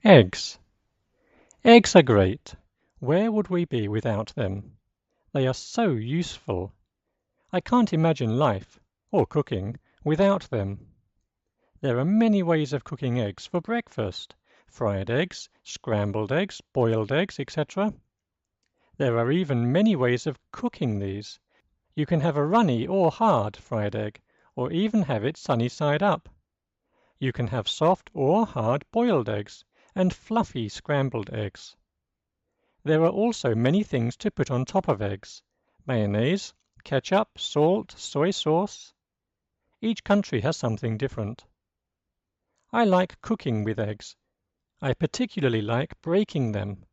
Eggs. Eggs are great. Where would we be without them? They are so useful. I can't imagine life, or cooking, without them. There are many ways of cooking eggs for breakfast: fried eggs, scrambled eggs, boiled eggs, etc. There are even many ways of cooking these. You can have a runny or hard fried egg, or even have it sunny side up. You can have soft or hard boiled eggs, and fluffy scrambled eggs. There are also many things to put on top of eggs: mayonnaise, ketchup, salt, soy sauce. Each country has something different. I like cooking with eggs. I particularly like breaking them.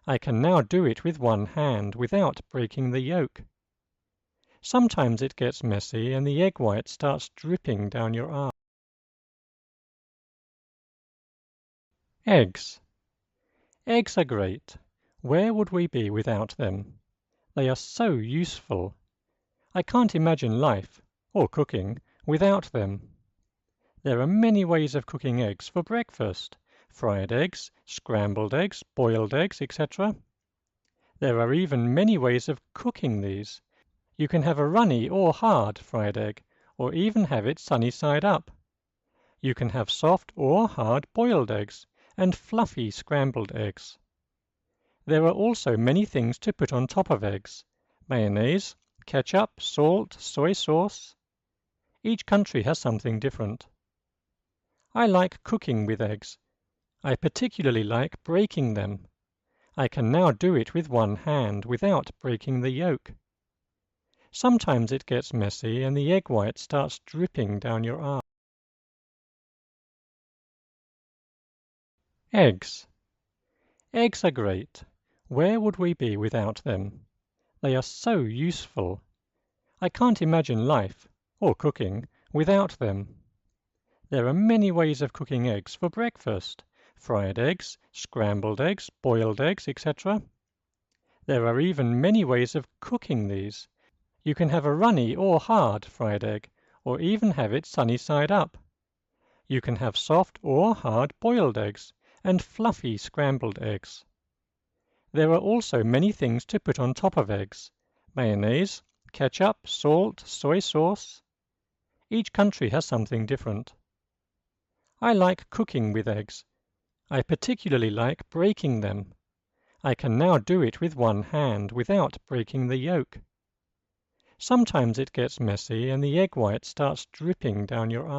I can now do it with one hand without breaking the yolk. Sometimes it gets messy and the egg white starts dripping down your arm. Eggs. Eggs are great. Where would we be without them? They are so useful. I can't imagine life, or cooking, without them. There are many ways of cooking eggs for breakfast: fried eggs, scrambled eggs, boiled eggs, etc. There are even many ways of cooking these. You can have a runny or hard fried egg, or even have it sunny side up. You can have soft or hard boiled eggs, and fluffy scrambled eggs. There are also many things to put on top of eggs: mayonnaise, ketchup, salt, soy sauce. Each country has something different. I like cooking with eggs. I particularly like breaking them. I can now do it with one hand without breaking the yolk. Sometimes it gets messy and the egg white starts dripping down your arm. Eggs. Eggs are great. Where would we be without them? They are so useful. I can't imagine life, or cooking, without them. There are many ways of cooking eggs for breakfast: fried eggs, scrambled eggs, boiled eggs, etc. There are even many ways of cooking these. You can have a runny or hard fried egg, or even have it sunny side up. You can have soft or hard boiled eggs, and fluffy scrambled eggs. There are also many things to put on top of eggs: mayonnaise, ketchup, salt, soy sauce. Each country has something different. I like cooking with eggs. I particularly like breaking them. I can now do it with one hand without breaking the yolk. Sometimes it gets messy and the egg white starts dripping down your arm.